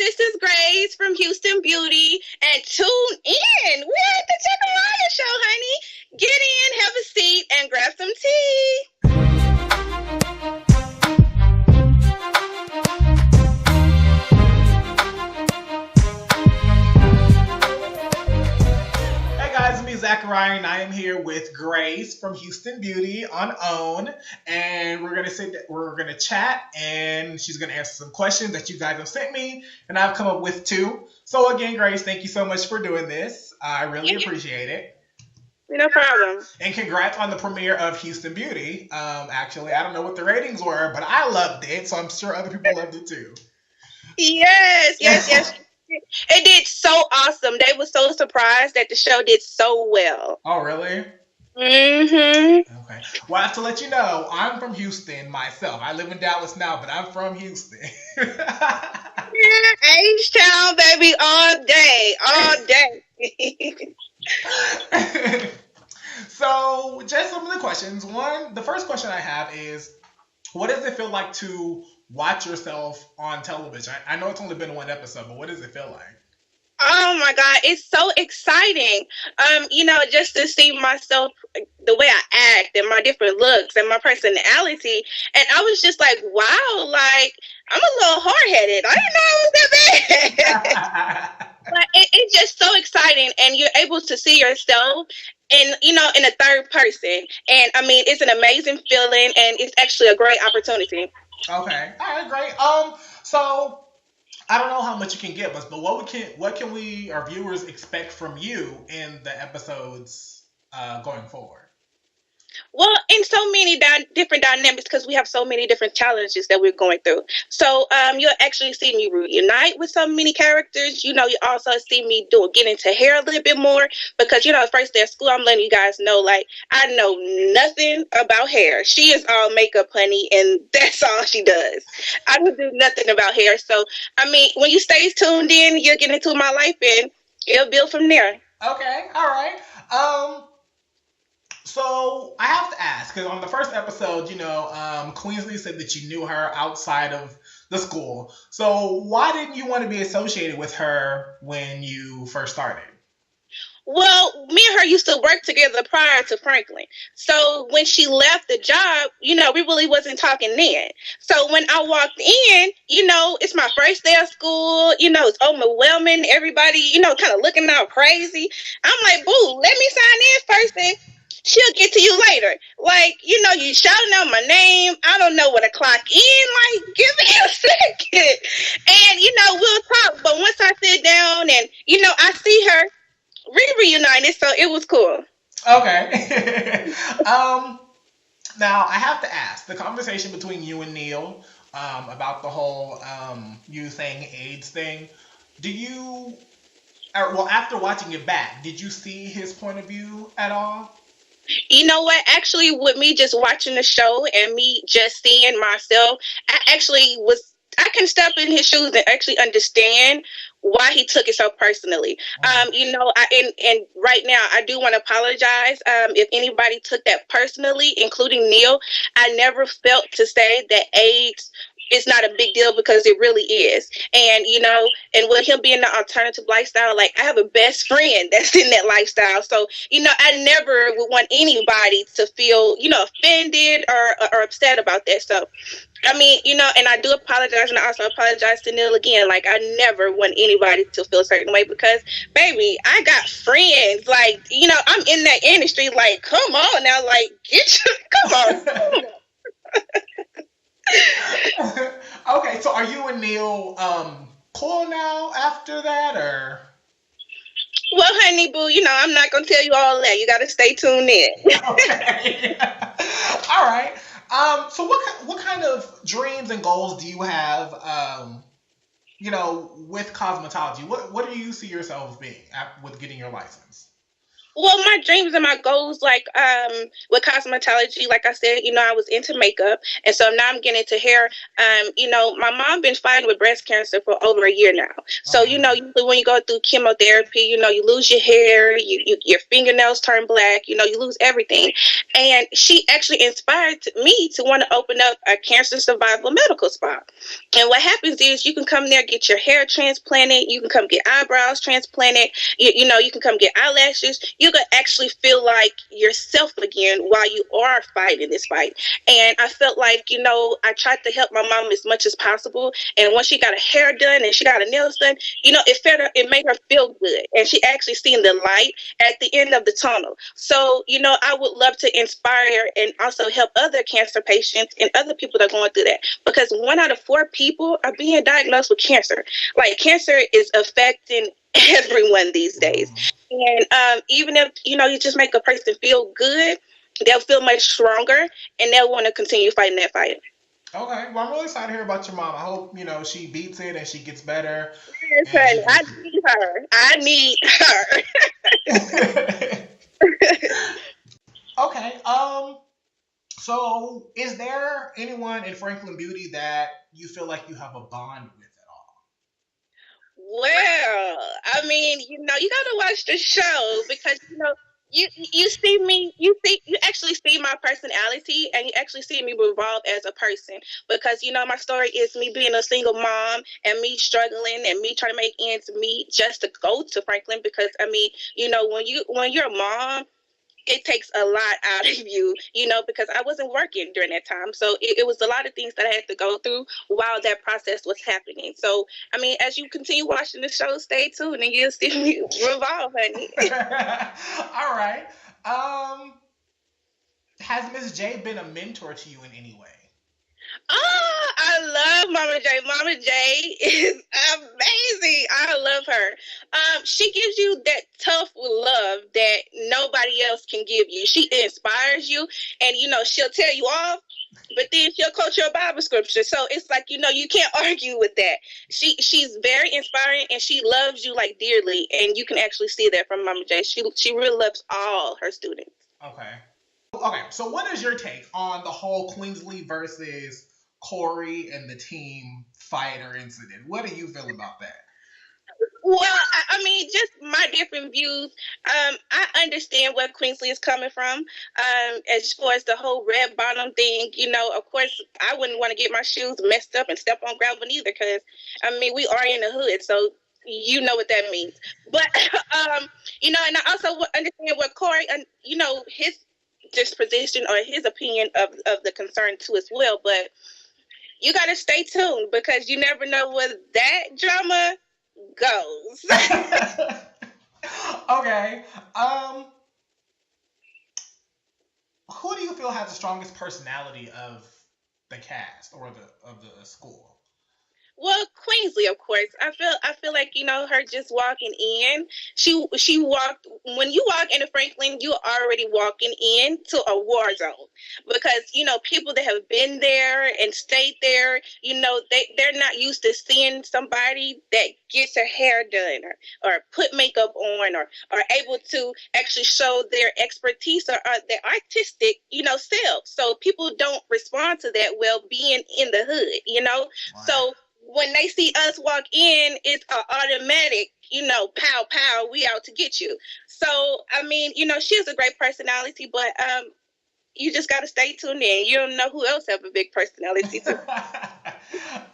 this is Grace from Houston Beauty, and tune in. We're at the Zachariyah show, honey. Get in, have a seat, and grab some tea. Zachariyah, and I am here with Grace from Houston Beauty on OWN, and we're gonna chat, and she's gonna answer some questions that you guys have sent me, and I've come up with two. So again, Grace, thank you so much for doing this. I really appreciate it. No problem. And congrats on the premiere of Houston Beauty. Actually, I don't know what the ratings were, but I loved it, so I'm sure other people loved it too. Yes. It did so awesome. They were so surprised that the show did so well. Oh, really? Mm-hmm. Okay. Well, I have to let you know, I'm from Houston myself. I live in Dallas now, but I'm from Houston. H-Town, baby, all day. So, just some of the questions. The first question I have is, what does it feel like to watch yourself on television? I know it's only been one episode, but what does it feel like? Oh my God, it's so exciting. Just to see myself, the way I act and my different looks and my personality. And I was just like, wow, like, I'm a little hard-headed. I didn't know I was that bad. But it's just so exciting, and you're able to see yourself in a third person. And I mean, it's an amazing feeling, and it's actually a great opportunity. Okay. All right, great. So I don't know how much you can give us, but what can we, our viewers, expect from you in the episodes going forward? Well, in so many different dynamics, because we have so many different challenges that we're going through. So you'll actually see me reunite with so many characters. You also see me get into hair a little bit more, because, first day of school, I'm letting you guys know, like, I know nothing about hair. She is all makeup, honey, and that's all she does. I don't do nothing about hair. So, I mean, when you stay tuned in, you'll get into my life, and it'll build from there. Okay, all right. So I have to ask, because on the first episode, Queensway said that you knew her outside of the school. So why didn't you want to be associated with her when you first started? Well, me and her used to work together prior to Franklin. So when she left the job, we really wasn't talking then. So when I walked in, it's my first day of school, it's overwhelming. Everybody, kind of looking out crazy. I'm like, boo, let me sign in first and she'll get to you later. Like, you shouting out my name. I don't know what to clock in. Like, give me a second. And, we'll talk. But once I sit down and, I see her, reunited, so it was cool. Okay. Now, I have to ask, the conversation between you and Neil about the whole you saying AIDS thing, after watching it back, did you see his point of view at all? You know what? Actually, with me just watching the show and me just seeing myself, I can step in his shoes and actually understand why he took it so personally. And right now, I do want to apologize if anybody took that personally, including Neil. I never felt to say that AIDS is not a big deal, because it really is. And, and with him being the alternative lifestyle, like, I have a best friend that's in that lifestyle. So, I never would want anybody to feel, offended or upset about that. So, I mean, and I do apologize, and I also apologize to Neil again. Like, I never want anybody to feel a certain way, because, baby, I got friends. Like, I'm in that industry. Like, come on now. Like, come on. Okay, so are you and Neil cool now after that, or? Well, honey boo, I'm not gonna tell you all that. You gotta stay tuned in. Okay. All right. So what kind of dreams and goals do you have? With cosmetology, what do you see yourself being with getting your license? Well, my dreams and my goals, like with cosmetology, like I said, I was into makeup, and so now I'm getting into hair. My mom been fighting with breast cancer for over a year now. Oh So man. usually when you go through chemotherapy, you lose your hair, your fingernails turn black, you lose everything. And she actually inspired me to want to open up a cancer survival medical spa. And what happens is you can come there, get your hair transplanted, you can come get eyebrows transplanted, you can come get eyelashes. You can actually feel like yourself again while you are fighting this fight. And I felt like, I tried to help my mom as much as possible. And once she got her hair done and she got her nails done, it made her feel good. And she actually seen the light at the end of the tunnel. So, I would love to inspire and also help other cancer patients and other people that are going through that. Because 1 out of 4 people are being diagnosed with cancer. Like, cancer is affecting everyone these days. Mhm. And even if you just make a person feel good, they'll feel much stronger, and they'll want to continue fighting that fight. Okay, well, I'm really excited to hear about your mom. I hope she beats it and she gets better Yes, and she honey, I can. need her. I need her. Okay. So, is there anyone in Franklin Beauty that you feel like you have a bond with at Well, I mean, you gotta watch the show because you see me, you actually see my personality, and you actually see me revolve as a person because my story is me being a single mom and me struggling and me trying to make ends meet just to go to Franklin because I mean, when you're a mom, it takes a lot out of you, because I wasn't working during that time. So it was a lot of things that I had to go through while that process was happening. So, I mean, as you continue watching the show, stay tuned and you'll see me revolve, honey. all? All right. Um, has Miss J been a mentor to you in any way? Oh, I love Mama J. Mama J is amazing. I love her. She gives you that tough love that nobody else can give you. She inspires you, and she'll tell you off, but then she'll quote your Bible scripture. So it's like you can't argue with that. She's very inspiring, and she loves you like dearly, and you can actually see that from Mama J. She really loves all her students. Okay. Okay. So, what is your take on the whole Queensley versus Corey and the team fighter incident? What do you feel about that? Well, I mean, just my different views. I understand where Queensley is coming from. As far as the whole red bottom thing, of course, I wouldn't want to get my shoes messed up and step on gravel either, because I mean, we are in the hood, so you know what that means. But and I also understand what Corey, and his disposition or his opinion of the concern too as well. But you got to stay tuned because you never know where that drama goes. Okay. Um, who do you feel has the strongest personality of the cast or the school? Well, Queensley, of course. I feel like her just walking in. She walked when you walk into Franklin, you're already walking into a war zone because people that have been there and stayed there, they're not used to seeing somebody that gets her hair done or put makeup on or able to actually show their expertise or their artistic self. So people don't respond to that well being in the hood. Right. So when they see us walk in, it's an automatic, pow pow, we out to get you. So I mean, she has a great personality, but you just gotta stay tuned in. You don't know who else have a big personality too.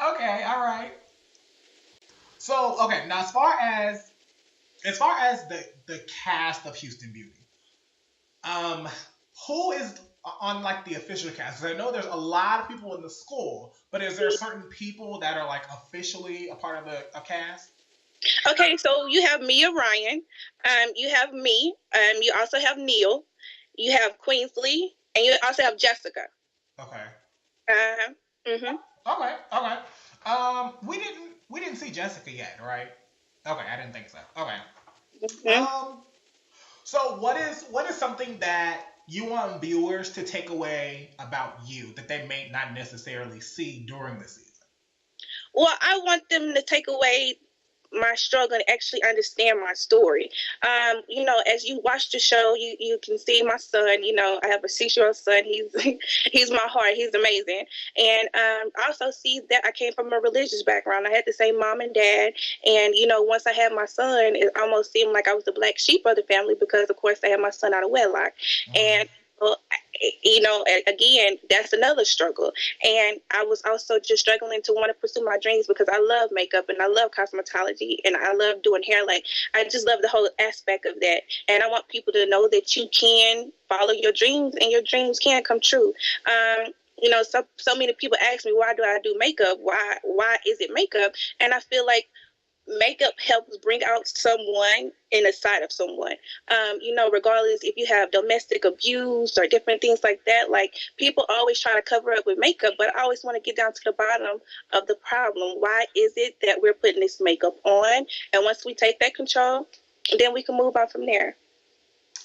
Okay, all right. So, okay, now as far as the cast of Houston Beauty, um, who is on like the official cast? 'Cause I know there's a lot of people in the school, but is there certain people that are like officially a part of a cast? Okay, so you have Mia Ryan, you have me, you also have Neil, you have Queensley, and you also have Jessica. Okay. Uh-huh. Mhm. Okay. Okay. We didn't see Jessica yet, right? Okay, I didn't think so. Okay. Mhm. Um, so what is something that you want viewers to take away about you that they may not necessarily see during the season? Well, I want them to take away. my struggle and actually understand my story. You know, as you watch the show, you can see my son. You know, I have a 6-year-old son. He's he's my heart. He's amazing. And I also see that I came from a religious background. I had the same mom and dad. And, you know, once I had my son, it almost seemed like I was the black sheep of the family because, of course, I had my son out of wedlock. And you know, again, that's another struggle. And I was also just struggling to want to pursue my dreams because I love makeup and I love cosmetology and I love doing hair. Like, I just love the whole aspect of that. And I want people to know that you can follow your dreams and your dreams can come true. You know, so many people ask me, why do I do makeup? Why is it makeup? And I feel like makeup helps bring out someone in the side of someone. You know, regardless if you have domestic abuse or different things like that, like people always try to cover up with makeup, but I always want to get down to the bottom of the problem. Why is it that we're putting this makeup on? And once we take that control, then we can move on from there.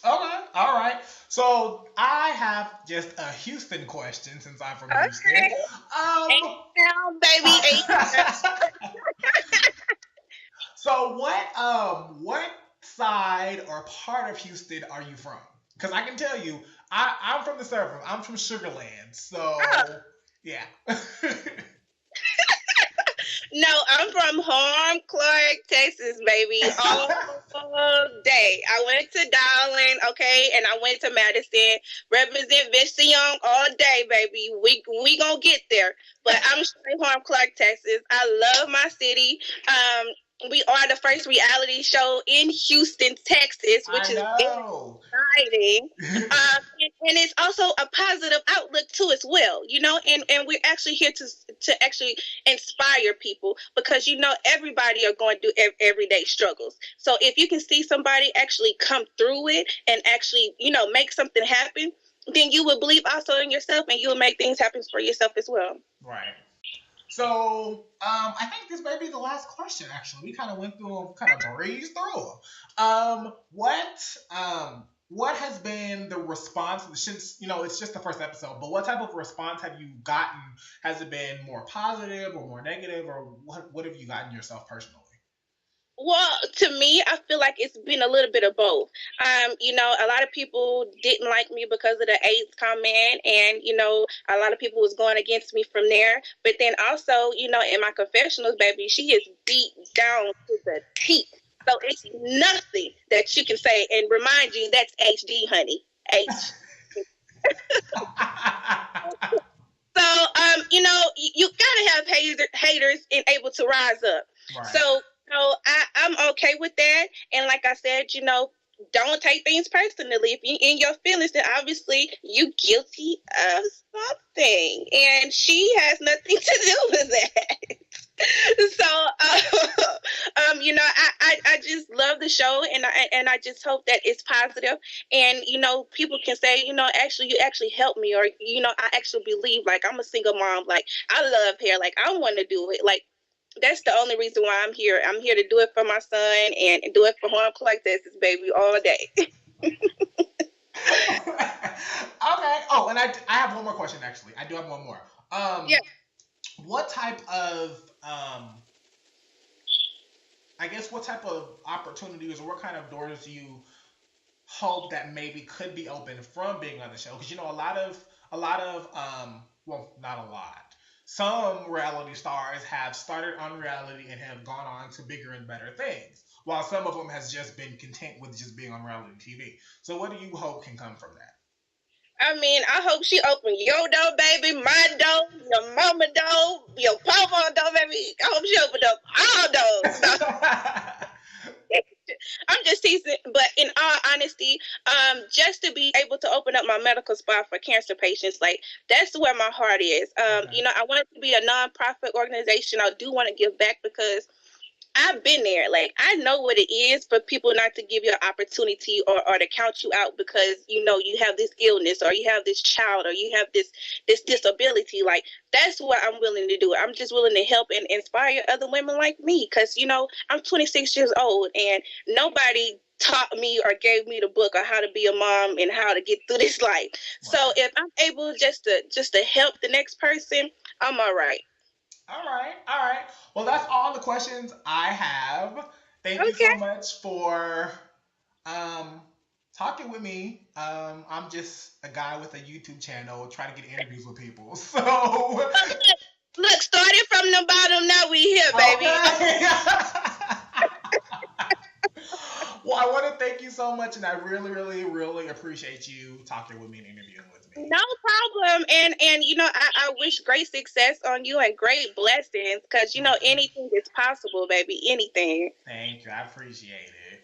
Okay, all right. So I have just a Houston question since I'm from Houston. Ain't down, baby. Ain't So what side or part of Houston are you from? Because I can tell you, I'm from the suburbs. I'm from Sugarland. So yeah. No, I'm from Harm, Clark, Texas, baby. All day. I went to Darling, okay, and I went to Madison. Represent Vista Young all day, baby. We gonna get there. But I'm straight Harm, Clark, Texas. I love my city. We are the first reality show in Houston, Texas, which is exciting. And it's also a positive outlook too, as well. You know, and we're actually here to actually inspire people because you know everybody are going through everyday struggles. So if you can see somebody actually come through it and actually, you know, make something happen, then you will believe also in yourself and you will make things happen for yourself as well. Right. So, I think this may be the last question. Actually, we kind of went through them, kind of breezed through them. What has been the response since you know it's just the first episode? But what type of response have you gotten? Has it been more positive or more negative, or what have you gotten yourself personally? Well, to me, I feel like it's been a little bit of both. You know, a lot of people didn't like me because of the AIDS comment, and you know, a lot of people was going against me from there. But then also, you know, in my confessionals, baby, she is beat down to the teeth. So it's nothing that you can say. And remind you, that's HD, honey. H. So, you know, you gotta have haters and able to rise up. Right. So I'm okay with that. And like I said, you know, don't take things personally. If you're in your feelings, then obviously you guilty of something, and she has nothing to do with that. So, you know, I just love the show, and I just hope that it's positive, and you know, people can say, you know, actually, you actually helped me, or you know, I actually believe, like I'm a single mom, like I love hair, like I want to do it, like. That's the only reason why I'm here. I'm here to do it for my son and do it for Harm Clark, Texas, baby, all day. Okay. Oh, and I have one more question. Actually, I do have one more. Yeah. What type of I guess what type of opportunities or what kind of doors do you hope that maybe could be open from being on the show? Because you know a lot of well, not a lot. Some reality stars have started on reality and have gone on to bigger and better things, while some of them has just been content with just being on reality TV. So, what do you hope can come from that? I mean, I hope she opened your door, baby, my door, your mama door, your papa door, baby. I hope she opened up all doors. I'm just teasing, but in all honesty, just to be able to open up my medical spa for cancer patients, like that's where my heart is. Okay. You know, I want it to be a nonprofit organization. I do want to give back because I've been there. Like, I know what it is for people not to give you an opportunity or to count you out because, you know, you have this illness or you have this child or you have this disability. Like, that's what I'm willing to do. I'm just willing to help and inspire other women like me because, you know, I'm 26 years old and nobody taught me or gave me the book on how to be a mom and how to get through this life. Wow. So if I'm able just to help the next person, I'm all right. All right, all right. Well, that's all the questions I have. Thank you Okay. so much for um, talking with me. I'm just a guy with a YouTube channel trying to get interviews with people. So, But look, starting from the bottom, now we here, baby. okay. Well, I want to thank you so much, and I really, really, really appreciate you talking with me and interviewing with me. No problem. And I wish great success on you and great blessings because anything is possible, baby. Anything. Thank you. I appreciate it.